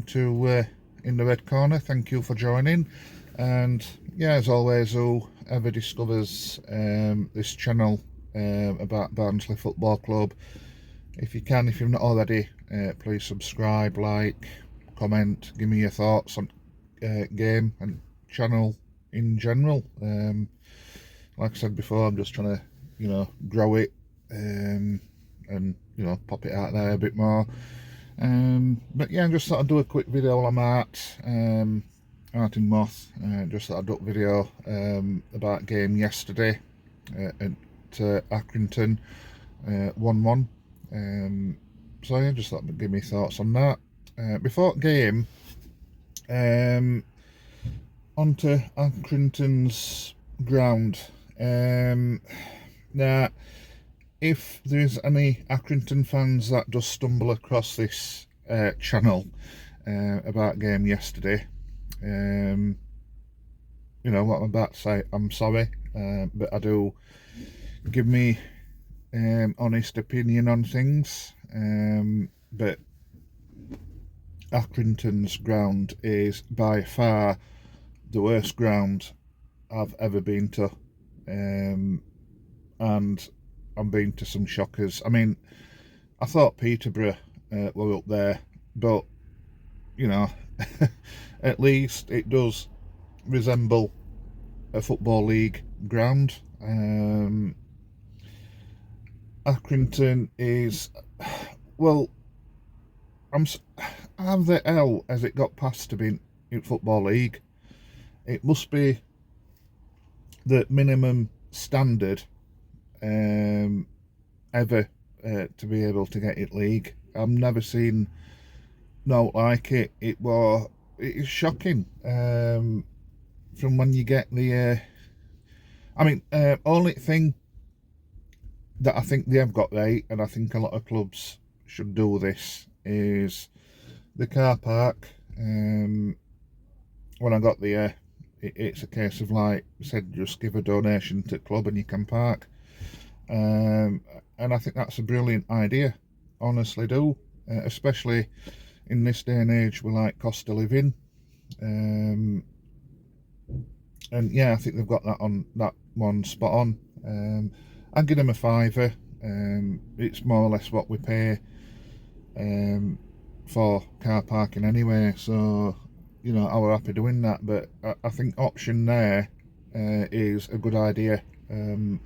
to In the Red Corner. Thank you for joining. And yeah, as always, whoever discovers this channel about Barnsley Football Club, if you can, if you've not already, please subscribe, like, comment, give me your thoughts on game and channel in general. Like I said before, I'm just trying to, grow it and, pop it out there a bit more. But yeah, I just thought I'd do a quick video while I'm out in Moth. Just thought I'd do a video about game yesterday at Accrington, 1-1. So yeah, just thought I'd give me thoughts on that. Before game, onto Accrington's ground. Now, if there's any Accrington fans that just stumble across this channel about game yesterday, what I'm about to say, I'm sorry, but I do give me honest opinion on things. But Accrington's ground is by far the worst ground I've ever been to, and I've been to some shockers. I mean, I thought Peterborough were up there, but at least it does resemble a football league ground. Accrington is, well, how the hell has it got past to be in football league? It must be the minimum standard ever to be able to get it league. I've never seen no like it. It is shocking. From when you get the only thing that I think they have got right, and I think a lot of clubs should do this, is the car park. When I got there, it's a case of, like I said, just give a donation to the club and you can park. And I think that's a brilliant idea, honestly do, especially in this day and age with like cost of living. And yeah, I think they've got that one spot on. I'd give them a fiver. It's more or less what we pay for car parking anyway, so I were happy doing that. But I think option there is a good idea, and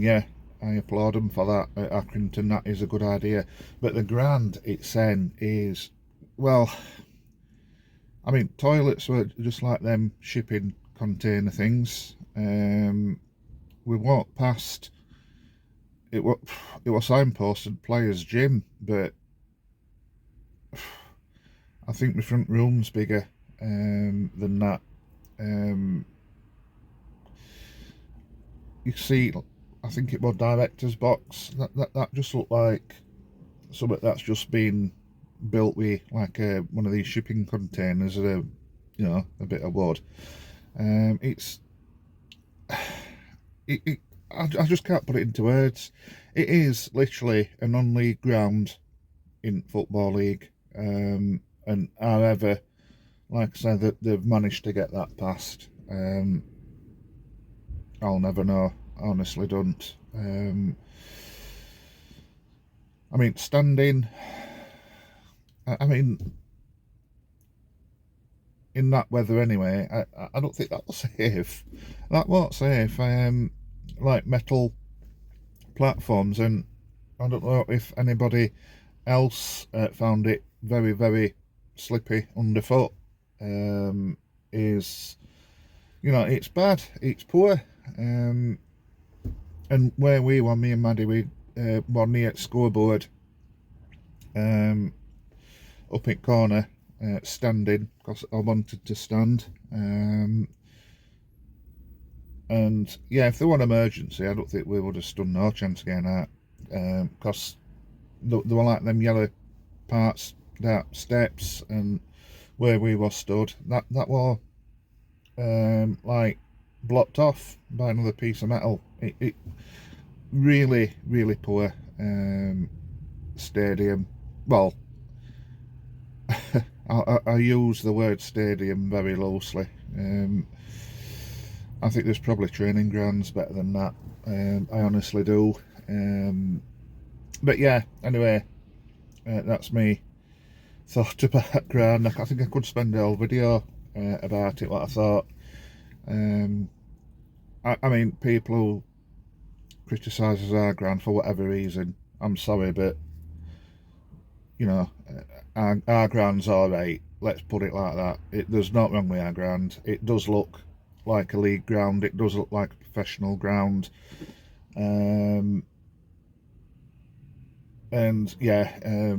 yeah, I applaud them for that at Accrington. That is a good idea. But the ground itself is, well, I mean, toilets were just like them shipping container things. We walked past, it was signposted players' gym, but I think the front room's bigger than that. You see, I think it was director's box. That just looked like something that's just been built with like one of these shipping containers, a bit of wood. I just can't put it into words. It is literally a non-league ground in football league, and however, like I said, that they've managed to get that past, I'll never know. Honestly, don't. I mean, standing. I mean, in that weather anyway, I don't think that was safe. That wasn't safe. Like metal platforms, and I don't know if anybody else found it very, very slippy underfoot. It's bad, it's poor. And where we were, me and Maddie, we were near scoreboard, up in corner, standing, because I wanted to stand. And yeah, if there were an emergency, I don't think we would have stood no chance getting out, because there were like them yellow parts, that steps, and where we were stood, that were like blocked off by another piece of metal. It really, really poor stadium. Well, I use the word stadium very loosely. I think there's probably training grounds better than that. I honestly do. But yeah, anyway, that's me thought about ground. I think I could spend a whole video about it, what I thought. I mean, people who criticise our ground for whatever reason, I'm sorry, but you know, our ground's alright. Let's put it like that. There's not wrong with our ground. It does look like a league ground. It does look like a professional ground. And yeah,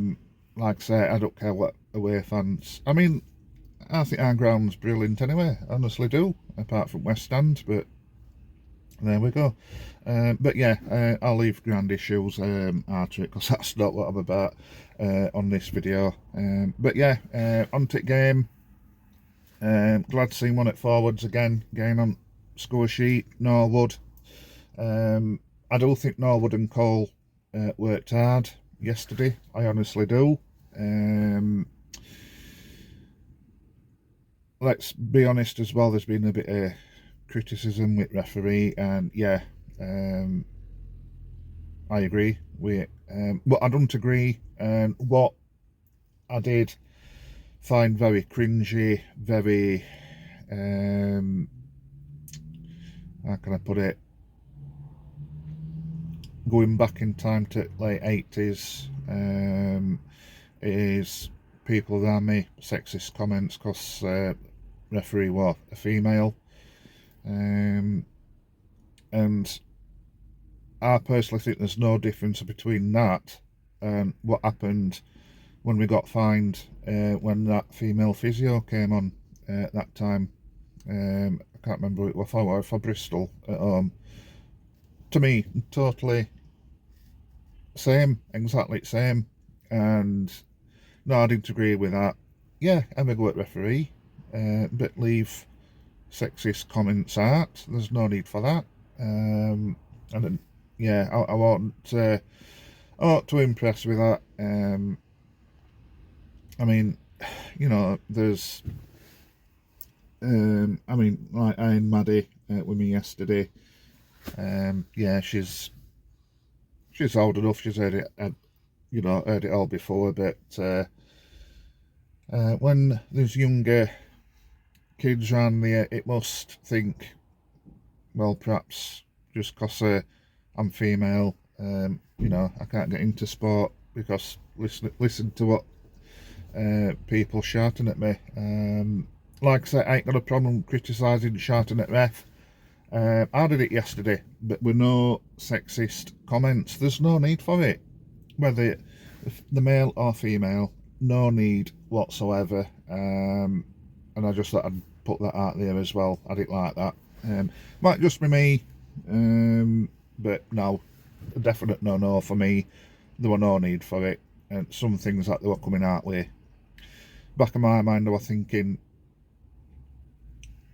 like I say, I don't care what away fans. I mean, I think our ground's brilliant anyway. I honestly do. Apart from West End, but there we go. But yeah, I'll leave ground issues out of it because that's not what I'm about on this video. But yeah, on to the game. Glad to see one at forwards again on score sheet. Norwood. I do think Norwood and Cole worked hard yesterday. I honestly do. Let's be honest as well, there's been a bit of criticism with referee, and yeah, I agree with but I don't agree, and what I did find very cringy, very how can I put it, going back in time to late 80s, is people around me sexist comments because referee was a female, and I personally think there's no difference between that and what happened when we got fined when that female physio came on that time. I can't remember who it was for Bristol at home. To me, totally same, exactly same. And no, I didn't agree with that. Yeah, have a go at referee, but leave sexist comments out. There's no need for that. And then, yeah, I wasn't too impressed with that. I mean, you know, there's I mean, like I and Maddie with me yesterday. Yeah, she's old enough. She's heard it, you know, heard it all before. But when there's younger kids around there, it must think, well, perhaps just because I'm female, you know, I can't get into sport because listen to what people shouting at me. Like I said, I ain't got a problem criticising, shouting at ref. I did it yesterday, but with no sexist comments. There's no need for it, whether the male or female. No need whatsoever. And I just thought I'd put that out there as well. I didn't like that. Might just be me, but no, a definite no for me. There were no need for it, and some things that they were coming out with, back of my mind I was thinking,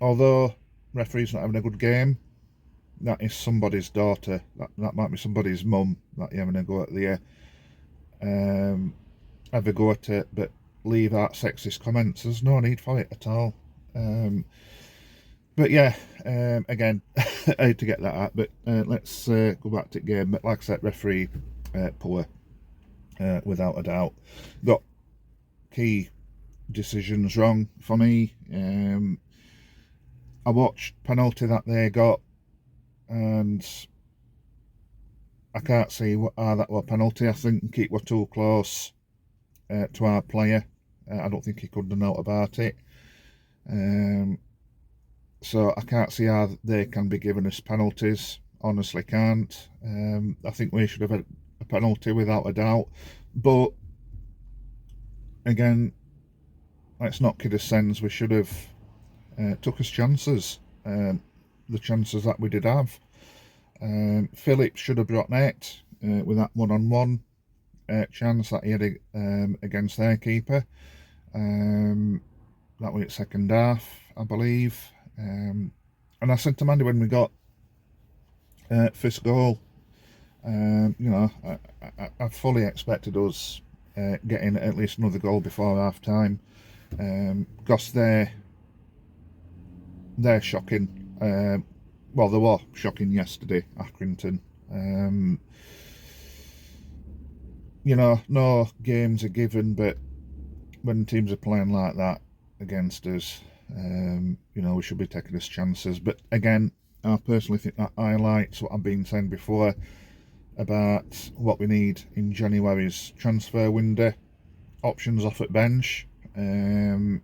although referee's not having a good game, that is somebody's daughter, that might be somebody's mum that you're having a go at there. Have a go at it, but leave out sexist comments. There's no need for it at all. But yeah, again, I had to get that out. But let's go back to the game. But like I said, referee poor, without a doubt. Got key decisions wrong for me. I watched penalty that they got, and I can't see how that was penalty. I think it was too close to our player. I don't think he could have known about it. So I can't see how they can be giving us penalties. Honestly can't. I think we should have had a penalty without a doubt. But again, let's not kid ourselves. We should have took us chances. The chances that we did have. Phillips should have brought net with that one-on-one chance that he had against their keeper. That was its second half, I believe. And I said to Mandy when we got first goal, you know, I fully expected us getting at least another goal before half time. because they're shocking. Well, they were shocking yesterday, Accrington. No games are given, but when teams are playing like that against us, we should be taking us chances. But again, I personally think that highlights what I've been saying before about what we need in January's transfer window. Options off at bench. When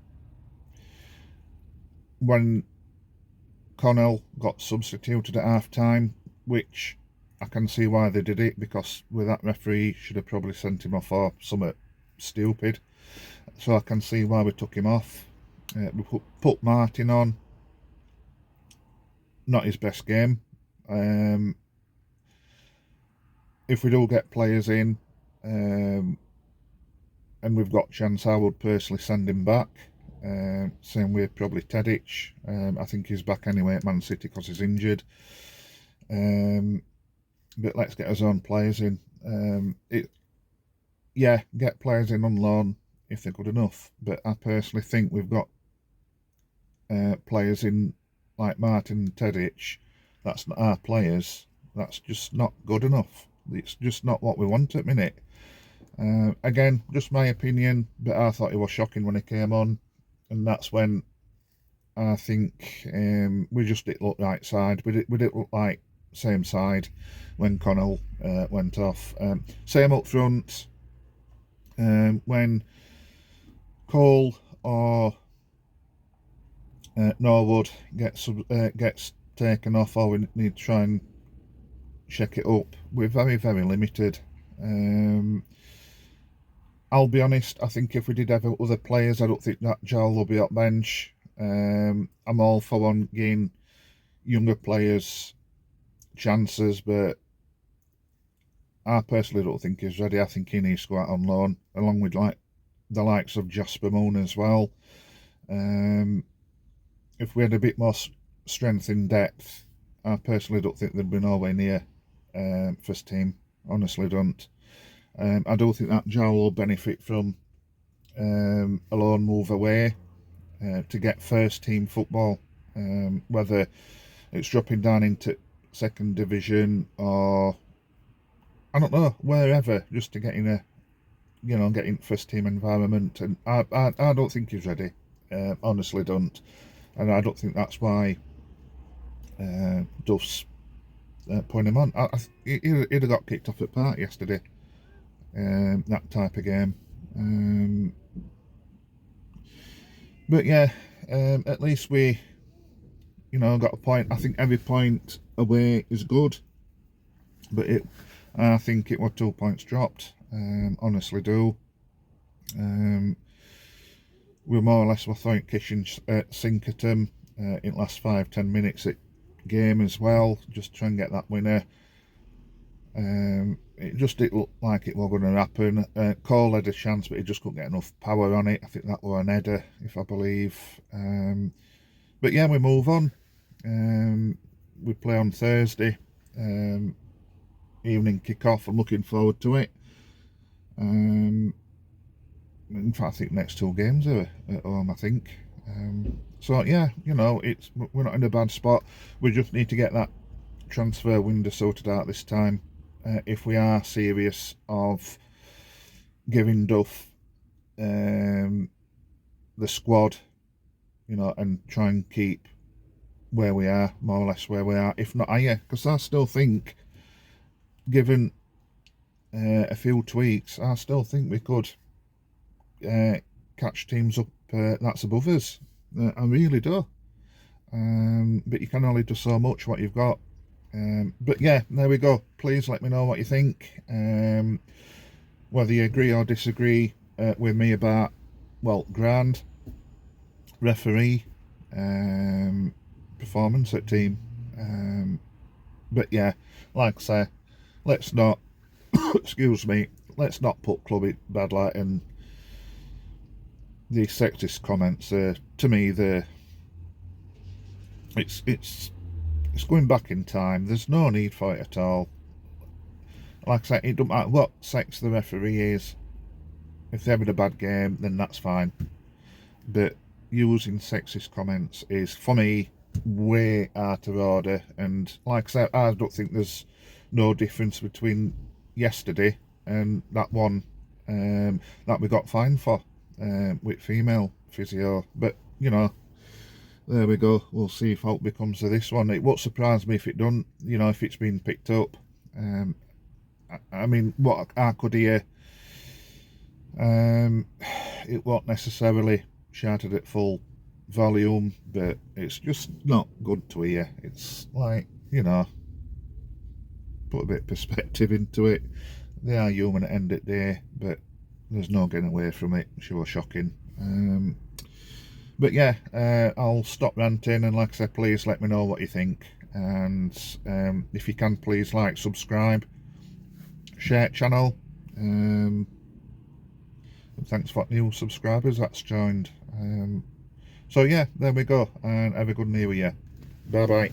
Connell got substituted at half time, which I can see why they did it, because with that referee should have probably sent him off or something stupid. So I can see why we took him off. We put Martin on. Not his best game. If we do get players in, and we've got chance, I would personally send him back. Same with probably Tedic. I think he's back anyway at Man City because he's injured. But let's get our own players in. Get players in on loan if they're good enough. But I personally think we've got players in like Martin and Tedic. That's not our players. That's just not good enough. It's just not what we want at the minute. Again, just my opinion, but I thought it was shocking when he came on, and that's when I think we just didn't look right side. We didn't look like same side when Connell went off. Same up front. When Cole or Norwood gets taken off, or we need to try and check it up, we're very, very limited. I'll be honest, I think if we did have other players, I don't think that Joel will be up bench. I'm all for one getting younger players chances, but I personally don't think he's ready. I think he needs to go out on loan, along with the likes of Jasper Moon as well. If we had a bit more strength in depth, I personally don't think they'd be nowhere near first team. Honestly, don't. I don't think that Joel will benefit from a loan move away to get first team football, whether it's dropping down into second division or I don't know, wherever, just to get in getting first team environment. And I don't think he's ready. Honestly, don't. And I don't think that's why Duff's putting him on. He'd have got kicked off at Park yesterday. That type of game. But yeah, at least we, got a point. I think every point away is good, but I think it was 2 points dropped. Honestly, do. We more or less were throwing kitchen sink at them in the last 5-10 minutes at game as well, just try and get that winner. It just didn't look like it was going to happen. Cole had a chance, but he just couldn't get enough power on it. I think that was an header, if I believe. But yeah, we move on. We play on Thursday. Evening kick-off. I'm looking forward to it. In fact, I think next 2 games are at home, I think. So yeah, we're not in a bad spot. We just need to get that transfer window sorted out this time. If we are serious of giving Duff the squad, and try and keep where we are, more or less where we are, if not higher, because I still think, given a few tweaks, I still think we could catch teams up that's above us. I really do. But you can only do so much what you've got. But yeah, there we go. Please let me know what you think. Whether you agree or disagree with me about, grand referee performance at team. But yeah, like I say, let's not excuse me, let's not put club in bad light. And these sexist comments, to me, it's going back in time. There's no need for it at all. Like I said, it doesn't matter what sex the referee is. If they're having a bad game, then that's fine. but using sexist comments is, for me, way out of order. And like I said, I don't think there's no difference between yesterday and that one that we got fined for with female physio. But you know, there we go. We'll see if what becomes of this one. It won't surprise me if it don't, you know, if it's been picked up. I mean, what I could hear, it won't necessarily shouted at full volume, but it's just not good to hear. It's like, you know, put a bit of perspective into it. They are human at the end of the day, but there's no getting away from it. Sure, shocking. But yeah, I'll stop ranting, and like I said, please let me know what you think. And if you can, please like, subscribe, share channel. And thanks for new subscribers that's joined. So yeah, there we go, and have a good new year. Bye bye.